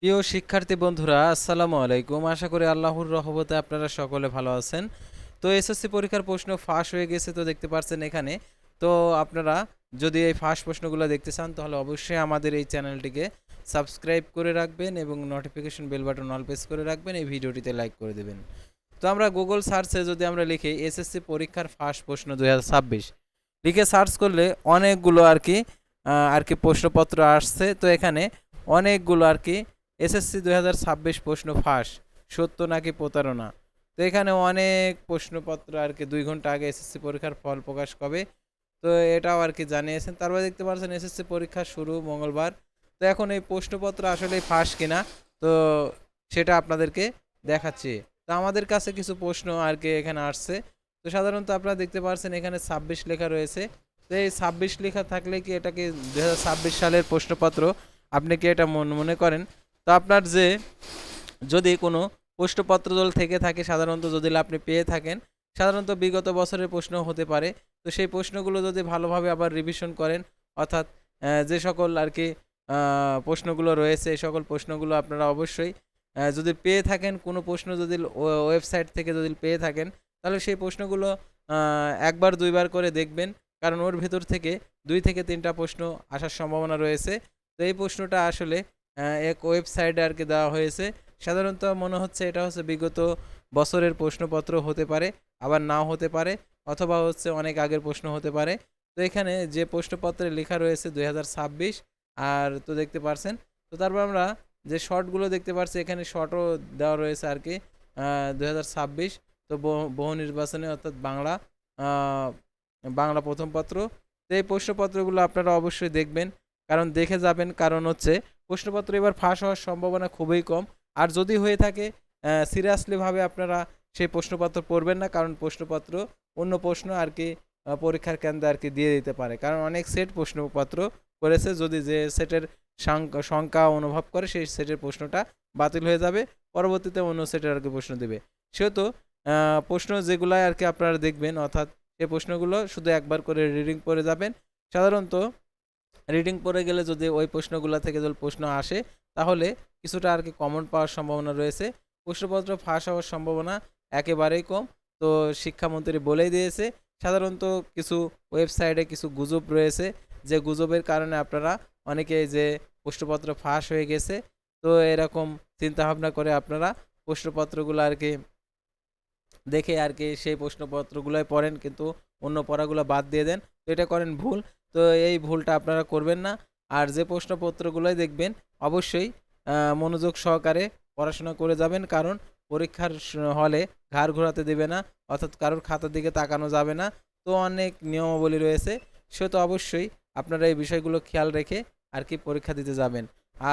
প্রিয় শিক্ষার্থী বন্ধুরা, আসসালামু আলাইকুম। আশা করি আল্লাহর রহমতে আপনারা সকলে ভালো আছেন। তো এসএসসি পরীক্ষার প্রশ্ন ফাঁস হয়ে গেছে, তো দেখতে পাচ্ছেন এখানে। তো আপনারা যদি এই ফাঁস প্রশ্নগুলো দেখতে চান তাহলে অবশ্যই আমাদের এই চ্যানেলটিকে সাবস্ক্রাইব করে রাখবেন এবং notification bell button all press করে রাখবেন, এই ভিডিওটিতে লাইক করে দেবেন। তো আমরা গুগল সার্চে যদি আমরা লিখি এসএসসি পরীক্ষার ফাঁস প্রশ্ন 2026 লিখে সার্চ করলে অনেকগুলো আর কি প্রশ্নপত্র আসছে। তো এখানে অনেকগুলো আর কি এসএসসি 2026 প্রশ্ন ফাঁস, সত্য নাকি প্রতারণা। তো এখানে অনেক প্রশ্নপত্র আর কি 2 ঘন্টা আগে এসএসসি পরীক্ষার ফল প্রকাশ কবে, তো এটাও আর কি জানিয়েছেন। তারপরে দেখতে পাচ্ছেন এসএসসি পরীক্ষা শুরু মঙ্গলবার। তো এখন এই প্রশ্নপত্র আসলে ফাঁস কিনা, তো সেটা আপনাদেরকে দেখাচ্ছি। তো আমাদের কাছে কিছু প্রশ্ন আর কি এখানে আসছে। তো সাধারণত আপনারা দেখতে পাচ্ছেন এখানে 26 লেখা রয়েছে। তো এই 26 লেখা থাকলে কি এটাকে 2026 সালের প্রশ্নপত্র আপনি কি এটা মনে করেন? তো আপনার যদি কোনো প্রশ্নপত্র দল থেকে থাকে, সাধারণত যদি আপনি পেয়ে থাকেন, সাধারণত বিগত বছরের প্রশ্ন হতে পারে। তো সেই প্রশ্নগুলো যদি ভালোভাবে আবার রিভিশন করেন, অর্থাৎ যে সকল আর কি প্রশ্নগুলো রয়েছে এই সকল প্রশ্নগুলো আপনারা অবশ্যই যদি পেয়ে থাকেন, কোনো প্রশ্ন যদি ওয়েবসাইট থেকে যদি পেয়ে থাকেন, তাহলে সেই প্রশ্নগুলো একবার দুইবার করে দেখবেন, কারণ ওর ভেতর থেকে 2 থেকে 3টা প্রশ্ন আসার সম্ভাবনা রয়েছে। তো এই প্রশ্নটা আসলে এক ওয়েবসাইটে আর কি দেওয়া হয়েছে। সাধারণত মনে হচ্ছে এটা হচ্ছে বিগত বছরের প্রশ্নপত্র হতে পারে, আবার নাও হতে পারে, অথবা হচ্ছে অনেক আগের প্রশ্ন হতে পারে। তো এখানে যে প্রশ্নপত্রে লেখা রয়েছে 2026, আর তো দেখতে পারছেন। তো তারপর আমরা যে শর্টগুলো দেখতে পাচ্ছি, এখানে শর্টও দেওয়া রয়েছে আর কি 2026। তো বহু নির্বাচনে অর্থাৎ বাংলা প্রথম পত্র। তো এই প্রশ্নপত্রগুলো আপনারা অবশ্যই দেখবেন, কারণ দেখে যাবেন, কারণ হচ্ছে প্রশ্নপত্র এবার ফাঁস হওয়ার সম্ভাবনা খুবই কম। আর যদি হয়ে থাকে সিরিয়াসলিভাবে আপনারা সেই প্রশ্নপত্র পড়বেন না, কারণ প্রশ্নপত্র অন্য প্রশ্ন আর কি পরীক্ষার কেন্দ্রে আর কি দিয়ে দিতে পারে, কারণ অনেক সেট প্রশ্নপত্র করেছে। যদি যে সেটের সংখ্যা অনুভব করে সেই সেটের প্রশ্নটা বাতিল হয়ে যাবে, পরবর্তীতে অন্য সেটের আর কি প্রশ্ন দেবে। সেহেতু প্রশ্ন যেগুলাই আর কি আপনারা দেখবেন, অর্থাৎ এই প্রশ্নগুলো শুধু একবার করে রিডিং করে যাবেন। সাধারণত রিডিং পড়ে গেলে যদি ওই প্রশ্নগুলো থেকে যদি প্রশ্ন আসে, তাহলে কিছুটা আর কি কমন পাওয়ার সম্ভাবনা রয়েছে। প্রশ্নপত্র ফাঁস হওয়ার সম্ভাবনা একেবারেই কম। তো শিক্ষামন্ত্রী বলেই দিয়েছে। সাধারণত কিছু ওয়েবসাইটে কিছু গুজব রয়েছে, যে গুজবের কারণে আপনারা অনেকে যে প্রশ্নপত্র ফাঁস হয়ে গেছে, তো এরকম চিন্তাভাবনা করে আপনারা প্রশ্নপত্রগুলো আর কি দেখে আর কি সেই প্রশ্নপত্রগুলোই পড়েন, কিন্তু অন্য পড়াগুলো বাদ দিয়ে দেন। তো এটা করেন ভুল। তো এই ভুলটা আপনারা করবেন না। আর যে প্রশ্নপত্রগুলোই দেখবেন, অবশ্যই মনোযোগ সহকারে পড়াশোনা করে যাবেন, কারণ পরীক্ষার হলে ঘাড় ঘোরাতে দেবে না, অর্থাৎ কারোর খাতার দিকে তাকানো যাবে না। তো অনেক নিয়মাবলী রয়েছে, সেহেতু অবশ্যই আপনারা এই বিষয়গুলো খেয়াল রেখে আর কি পরীক্ষা দিতে যাবেন।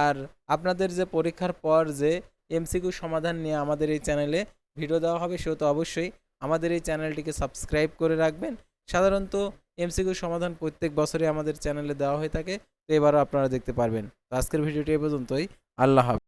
আর আপনাদের যে পরীক্ষার পর যে এমসিকিউ সমাধান নিয়ে আমাদের এই চ্যানেলে ভিডিও দেওয়া হবে, সেহেতু অবশ্যই আমাদের এই চ্যানেলটিকে সাবস্ক্রাইব করে রাখবেন। সাধারণত এমসিকিউ সমাধান প্রত্যেক বছরই আমাদের চ্যানেলে দেওয়া হয়ে থাকে, তো এবারও আপনারা দেখতে পারবেন। তো আজকের ভিডিওটি এ পর্যন্তই। আল্লাহ হাফেজ।